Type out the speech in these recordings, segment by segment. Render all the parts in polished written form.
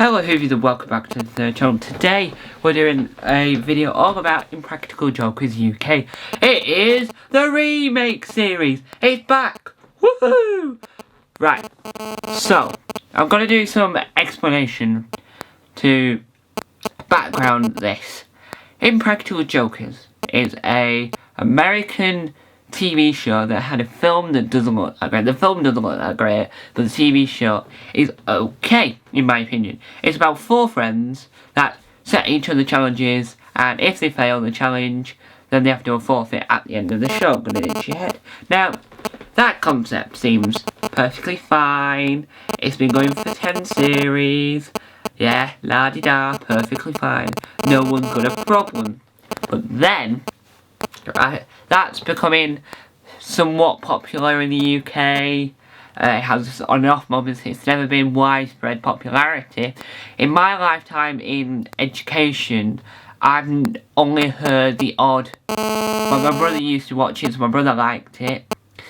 Hello Hoovies and welcome back to the third channel. Today we're doing a video all about Impractical Jokers UK. It is the remake series. It's back. Woohoo! Right, so I'm going to do some explanation to background this. Impractical Jokers is a American TV show that had a film that doesn't look that great. The film doesn't look that great, but the TV show is okay, in my opinion. It's about 4 friends that set each other challenges, and if they fail the challenge, then they have to do a forfeit at the end of the show. I'm gonna itch your head. Now, that concept seems perfectly fine. It's been going for 10 series. Yeah, la-di-da, perfectly fine. No one's got a problem. But then, that's becoming somewhat popular in the UK. It has on and off moments. It's never been widespread popularity. In my lifetime in education, I've only heard the odd. My brother used to watch it, so my brother liked it.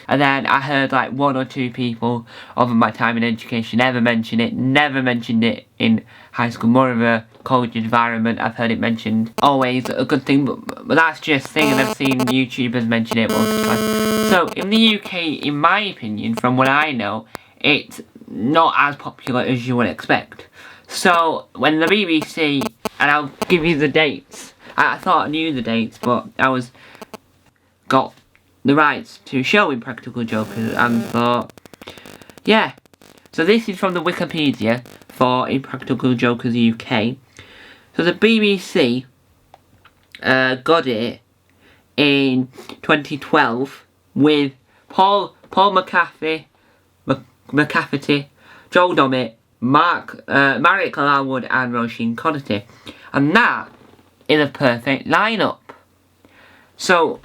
And then I heard like 1 or 2 people over my time in education ever mention it. Never mentioned it in high school, more of a college environment. I've heard it mentioned. Always a good thing, but that's just a thing, and I've seen YouTubers mention it once or twice. So in the UK, in my opinion, from what I know, it's not as popular as you would expect. So when the BBC, and I'll give you the dates. I thought I knew the dates, but I got the rights to show Impractical Jokers and thought, yeah. So this is from the Wikipedia for Impractical Jokers UK. So the BBC got it in 2012 with Paul McAfee, Joel Dommett, Marek Larwood and Roisin Conaty. And that is a perfect lineup. So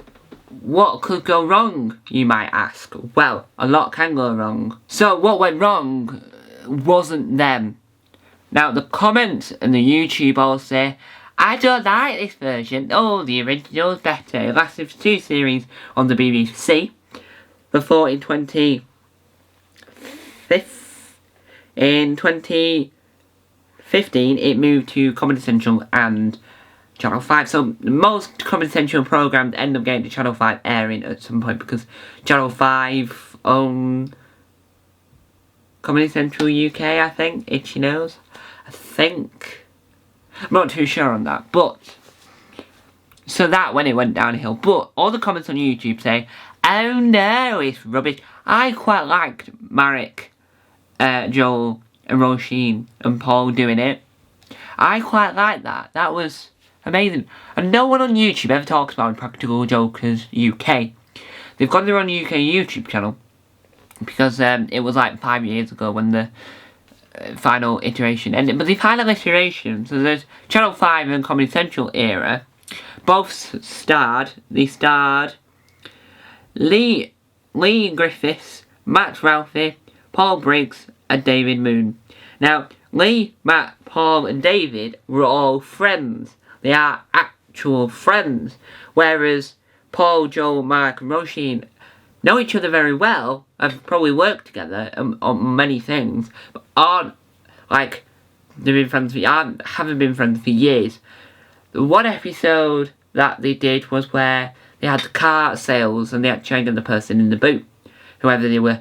what could go wrong, you might ask? Well, a lot can go wrong. So what went wrong wasn't them. Now the comments and the YouTube all say, I don't like this version, oh the original's better. It lasted for 2 series on the BBC. Before in 2015 it moved to Comedy Central and Channel 5. So most Comedy Central programmes end up getting to Channel 5 airing at some point because Channel 5 own Comedy Central UK, I think. Itchy nose. I think. I'm not too sure on that. But, so that when it went downhill. But all the comments on YouTube say, oh no, it's rubbish. I quite liked Marek, Joel and Roisin and Paul doing it. I quite liked that. That was amazing. And no one on YouTube ever talks about Impractical Jokers UK. They've got their own UK YouTube channel because it was like 5 years ago when the final iteration ended. But the final iteration, so there's Channel 5 and Comedy Central era, both starred Lee Griffiths, Matt Ralphie, Paul Briggs and David Moon. Now, Lee, Matt, Paul and David were all friends. They are actual friends. Whereas Paul, Joel, Mark and Roisin know each other very well, have probably worked together on many things, but aren't like haven't been friends for years. The one episode that they did was where they had the car sales and they had to try and get the person in the boot, whoever they were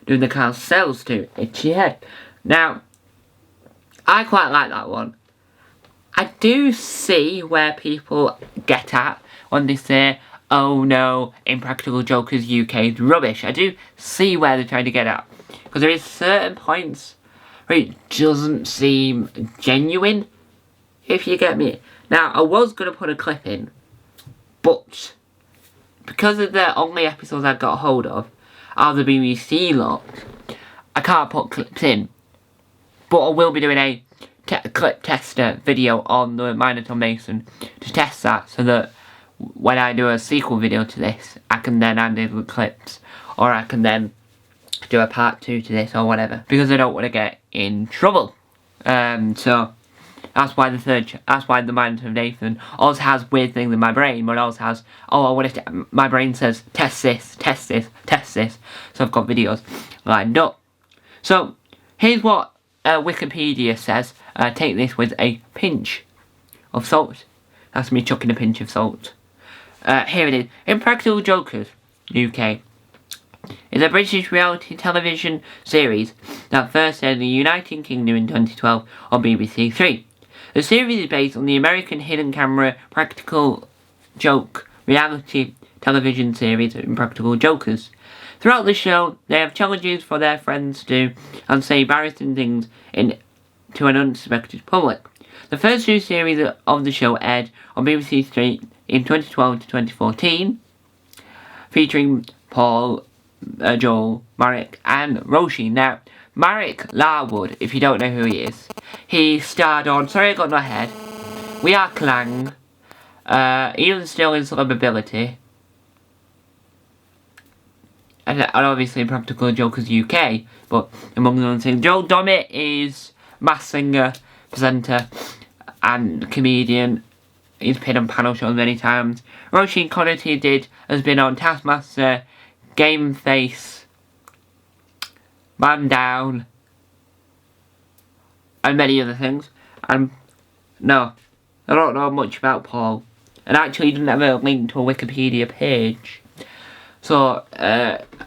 doing the car sales to. Itchy head. Now, I quite like that one. I do see where people get at when they say, oh no, Impractical Jokers UK is rubbish. I do see where they're trying to get at. Because there is certain points where it doesn't seem genuine, if you get me. Now, I was going to put a clip in, but because of the only episodes I got hold of are the BBC lot, I can't put clips in. But I will be doing a clip tester video on the Minor Tom Mason to test that, so that when I do a sequel video to this, I can then add in the clips, or I can then do a part 2 to this or whatever, because I don't want to get in trouble. So that's why the Minor Tom Nathan also has weird things in my brain, but also has, my brain says test this, test this, test this. So I've got videos lined up. So here's what Wikipedia says take this with a pinch of salt. That's me chucking a pinch of salt. Here it is. Impractical Jokers, UK. It's a British reality television series that first aired in the United Kingdom in 2012 on BBC Three. The series is based on the American hidden camera practical joke reality television series Impractical Jokers. Throughout the show, they have challenges for their friends to do and say embarrassing things to an unsuspected public. The first two series of the show aired on BBC Three in 2012 to 2014, featuring Paul, Joel, Marek and Roshi. Now, Marek Larwood, if you don't know who he is, he starred on Sorry I Got No Head, We Are Clang, even still in Celebrability, and obviously Impractical Jokers UK, but among the other things, Joel Dommett is mass singer, presenter and comedian. He's appeared on panel shows many times. Roisin Conaty has been on Taskmaster, Game Face, Man Down, and many other things. And no, I don't know much about Paul. And actually he doesn't have a link to a Wikipedia page. So,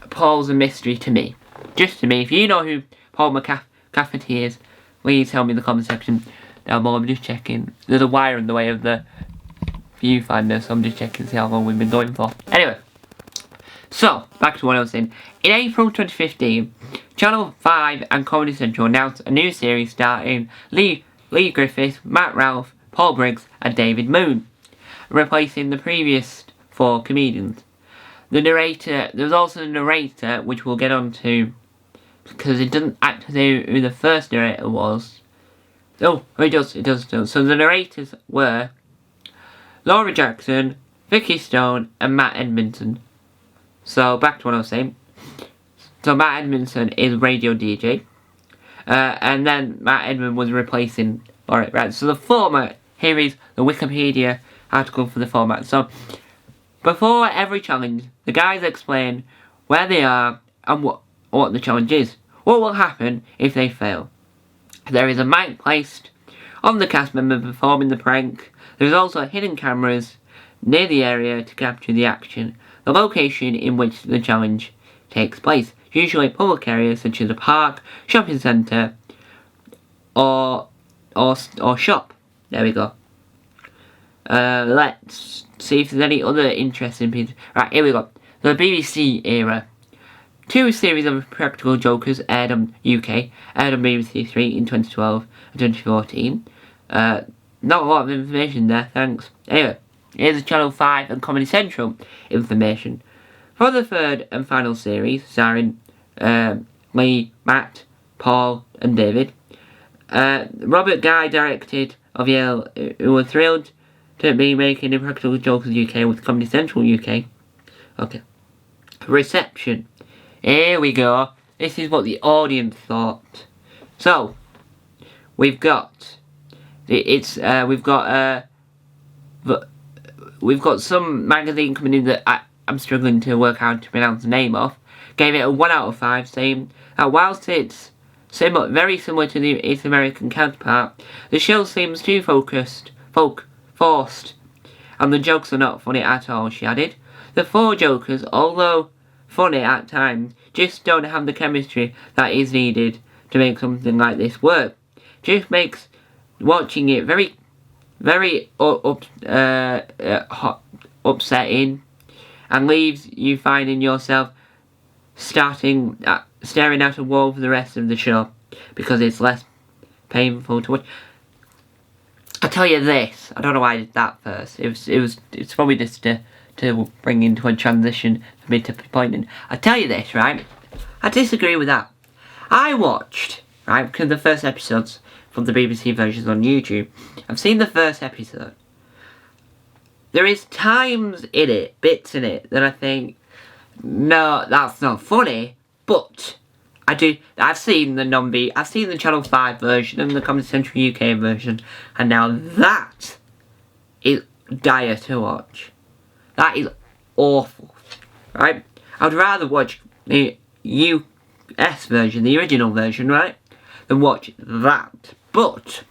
Paul's a mystery to me. Just to me. If you know who Paul McCafferty is, please tell me in the comment section down below. I'm just checking. There's a wire in the way of the viewfinder, so I'm just checking to see how long we've been going for. Anyway, so, back to what I was saying. In April 2015, Channel 5 and Comedy Central announced a new series starring Lee Griffiths, Matt Ralph, Paul Briggs and David Moon, replacing the previous 4 comedians. There was also a narrator, which we'll get on to, because it doesn't actually know who the first narrator was. Oh, it does. So the narrators were Laura Jackson, Vicky Stone and Matt Edmondson. So, back to what I was saying. So, Matt Edmondson is radio DJ. And then Matt Edmondson was replacing Laura. Right, so the format, here is the Wikipedia article for the format. So, before every challenge, the guys explain where they are and what the challenge is. What will happen if they fail? There is a mic placed on the cast member performing the prank. There is also hidden cameras near the area to capture the action. The location in which the challenge takes place, usually public areas such as a park, shopping centre, or shop. There we go. Let's see if there's any other interesting pieces. Right, here we go. The BBC era. 2 series of Practical Jokers aired on UK, aired on BBC Three in 2012 and 2014. Not a lot of information there, thanks. Anyway, here's the Channel 5 and Comedy Central information. For the third and final series, starring Lee, Matt, Paul and David, Robert Guy directed of Yale, who were thrilled to be making Impractical Jokers UK with Comedy Central UK. Okay. Reception. Here we go. This is what the audience thought. So, we've got some magazine coming in that I'm struggling to work out to pronounce the name of. Gave it a 1 out of 5, saying that whilst it's very similar to its American counterpart, the show seems too forced, and the jokes are not funny at all, she added. The 4 jokers, although funny at times, just don't have the chemistry that is needed to make something like this work. Just makes watching it very upsetting, and leaves you finding yourself staring at a wall for the rest of the show because it's less painful to watch. I tell you this, I don't know why I did that first. It's probably just to bring into a transition for me to be pointing. I tell you this, right? I disagree with that. I watched, right, because the first episodes from the BBC versions on YouTube. I've seen the first episode. There is times in it, bits in it, that I think, no, that's not funny, but I've seen the Channel 5 version and the Comedy Central UK version, and now that is dire to watch. That is awful, right? I'd rather watch the US version, the original version, right, than watch that. But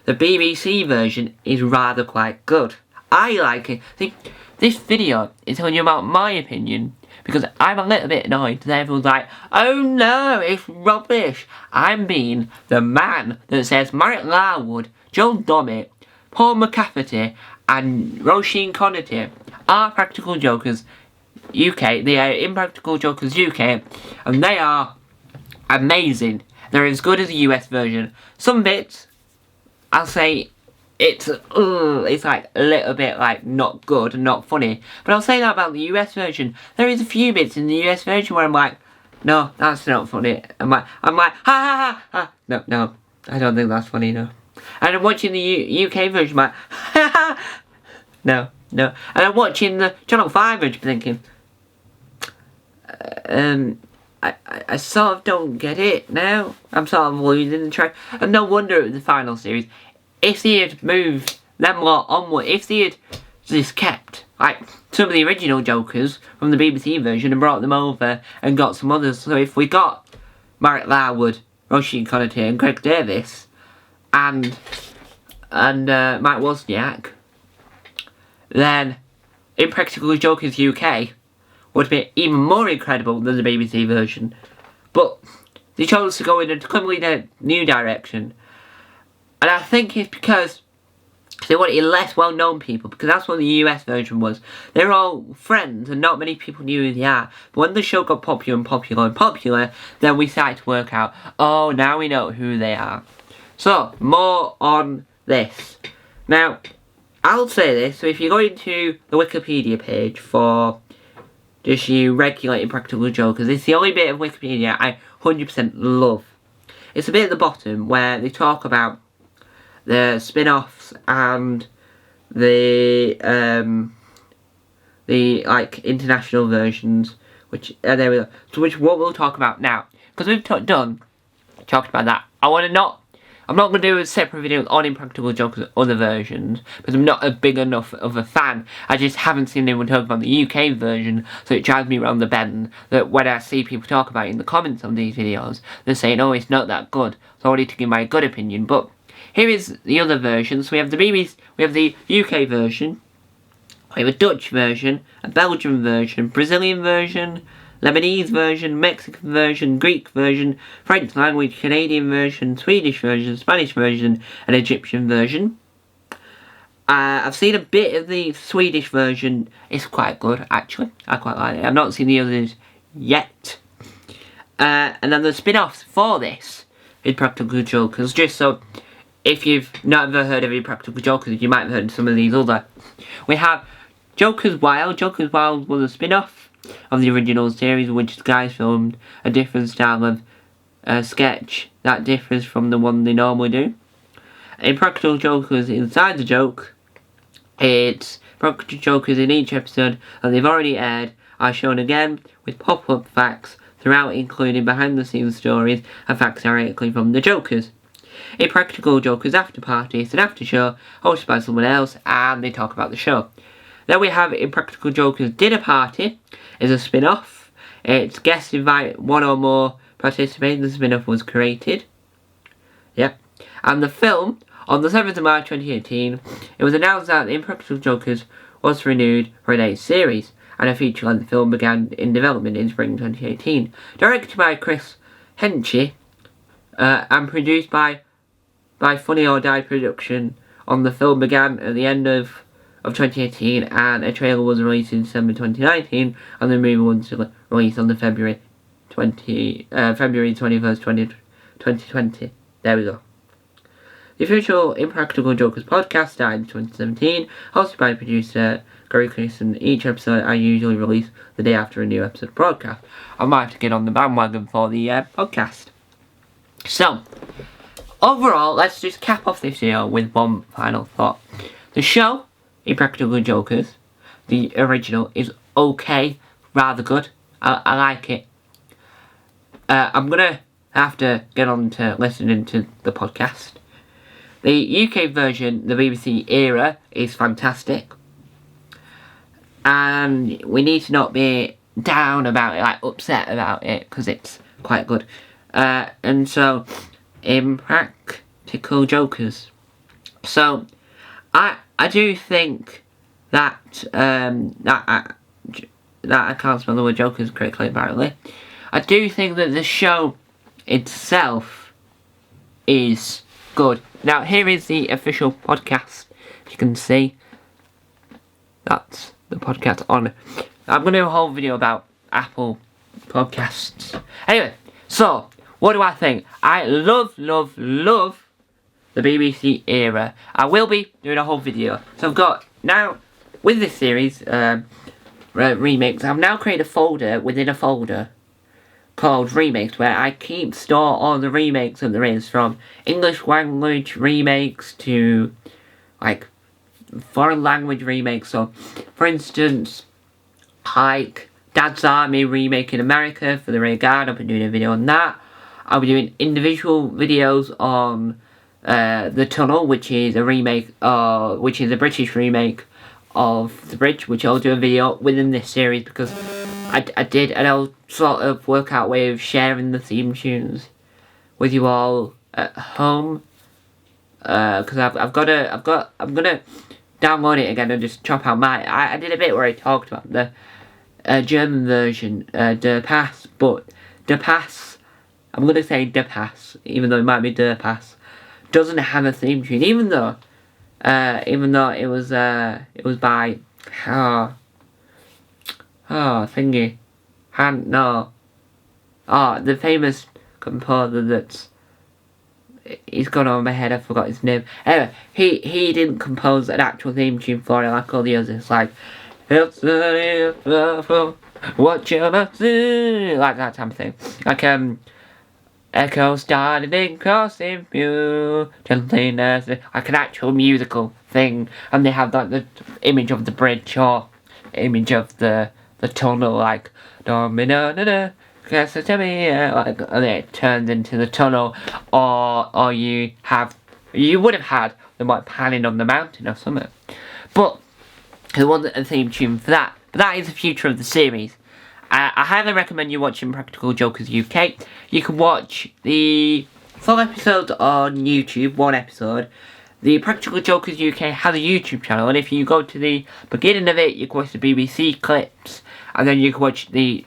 the BBC version is rather quite good. I like it. See, this video is telling you about my opinion, because I'm a little bit annoyed that everyone's like, oh no, it's rubbish. I'm being the man that says Marek Larwood, Joel Dommett, Paul McCafferty and Roisin Conaty are Practical Jokers UK. They are Impractical Jokers UK, and they are amazing. They're as good as the US version. Some bits, I'll say, it's like a little bit like not good and not funny. But I'll say that about the US version. There is a few bits in the US version where I'm like, no, that's not funny. I'm like, ha ha ha ha. No, I don't think that's funny, no. And I'm watching the UK version, I'm like, ha ha. No. And I'm watching the Channel 5 version thinking, I sort of don't get it now. I'm sort of losing the track. And no wonder it was the final series. If they had moved them lot onward, if they had just kept like some of the original Jokers from the BBC version and brought them over and got some others. So if we got Marek Larwood, Roisin Conaty and Greg Davis and Mike Wozniak, then Impractical Jokers UK would be even more incredible than the BBC version. But they chose to go in a completely new direction. And I think it's because they wanted less well-known people, because that's what the US version was. They were all friends and not many people knew who they are. But when the show got popular, then we started to work out, oh, now we know who they are. So, more on this. Now, I'll say this, so if you go into the Wikipedia page for just you regular Impractical Jokers, it's the only bit of Wikipedia I 100% love. It's a bit at the bottom where they talk about the spin-offs and the like international versions, which there we go. So what we'll talk about now, because we've talked about that. I'm not going to do a separate video on Impractical Jokers other versions, because I'm not a big enough of a fan. I just haven't seen anyone talk about the UK version, so it drives me around the bend that when I see people talk about it in the comments on these videos, they're saying, oh, it's not that good, so I need to give my good opinion. But here is the other versions. We have the BBC, we have the UK version, we have a Dutch version, a Belgian version, Brazilian version, Lebanese version, Mexican version, Greek version, French language, Canadian version, Swedish version, Spanish version, and Egyptian version. I've seen a bit of the Swedish version. It's quite good, actually. I quite like it. I've not seen the others yet. And then the spin-offs for this Impractical Jokers, just so if you've not ever heard of Impractical Jokers, you might have heard of some of these other. We have Jokers Wild. Jokers Wild was a spin-off of the original series, in which the guys filmed a different style of sketch that differs from the one they normally do. Impractical Jokers inside the joke. It's Practical Jokers in each episode that they've already aired are shown again with pop-up facts throughout, including behind-the-scenes stories and facts directly from the Jokers. Impractical Jokers After Party is an after show hosted by someone else, and they talk about the show. Then we have Impractical Jokers Dinner Party, is a spin-off. It's guests invite one or more participants. The spin-off was created. Yep. And the film, on the 7th of March 2018, it was announced that the Impractical Jokers was renewed for an 8th series, and a feature-length film began in development in spring 2018. Directed by Chris Henchy, and produced by Funny or Die Production. On the film began at the end of 2018, and a trailer was released in December 2019, and the movie was released on the February 21st, 2020. There we go. The official Impractical Jokers podcast started in 2017, hosted by producer Gary Christen. Each episode I usually release the day after a new episode broadcast. I might have to get on the bandwagon for the podcast. So, overall, let's just cap off this video with one final thought. The show Impractical Jokers, the original, is okay, rather good. I like it. I'm gonna have to get on to listening to the podcast. The UK version, the BBC era, is fantastic. And we need to not be down about it, like upset about it, because it's quite good. And so, Impractical Jokers. So I do think that that I can't spell the word jokers correctly apparently. I do think that the show itself is good. Now here is the official podcast. As you can see, that's the podcast on. I'm going to do a whole video about Apple Podcasts. Anyway, so what do I think? I love the BBC era. I will be doing a whole video. So I've got now with this series remakes. I've now created a folder within a folder called Remakes, where I keep store all the remakes that there is, from English language remakes to like foreign language remakes. So for instance, like Dad's Army remake in America for the Rear Guard, I'll be doing a video on that. I'll be doing individual videos on The Tunnel, which is a remake, which is a British remake of The Bridge, which I'll do a video within this series because I did, and I'll sort of work out a way of sharing the theme tunes with you all at home. Because I'm gonna download it again and just chop out I did a bit where I talked about the German version, Der Pass, but Der Pass, I'm gonna say Der Pass, even though it might be Der Pass, doesn't have a theme tune, even though it was by the famous composer that's, he's gone over my head, I forgot his name. Anyway, he didn't compose an actual theme tune for it like all the others. It's like, what you must do, like that type of thing. Like echo started in crossing view, gentleness, like an actual musical thing, and they have like the image of the bridge or image of the tunnel, like domino, like, and it turns into the tunnel, or you would have had them like panning on the mountain or something. But there wasn't a theme tune for that. But that is the future of the series. I highly recommend you watch Impractical Jokers UK. You can watch the full episode on YouTube, one episode. The Practical Jokers UK has a YouTube channel, and if you go to the beginning of it, you can watch the BBC clips, and then you can watch the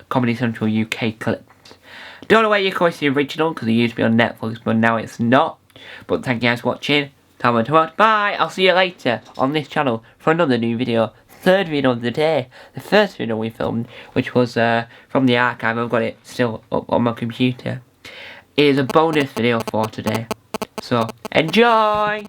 Comedy Central UK clips. Don't know where you can watch the original, because it used to be on Netflix, but now it's not. But thank you guys for watching. Bye! I'll see you later on this channel for another new video. Third video of the day. The first video we filmed, which was from the archive, I've got it still up on my computer, is a bonus video for today. So, enjoy!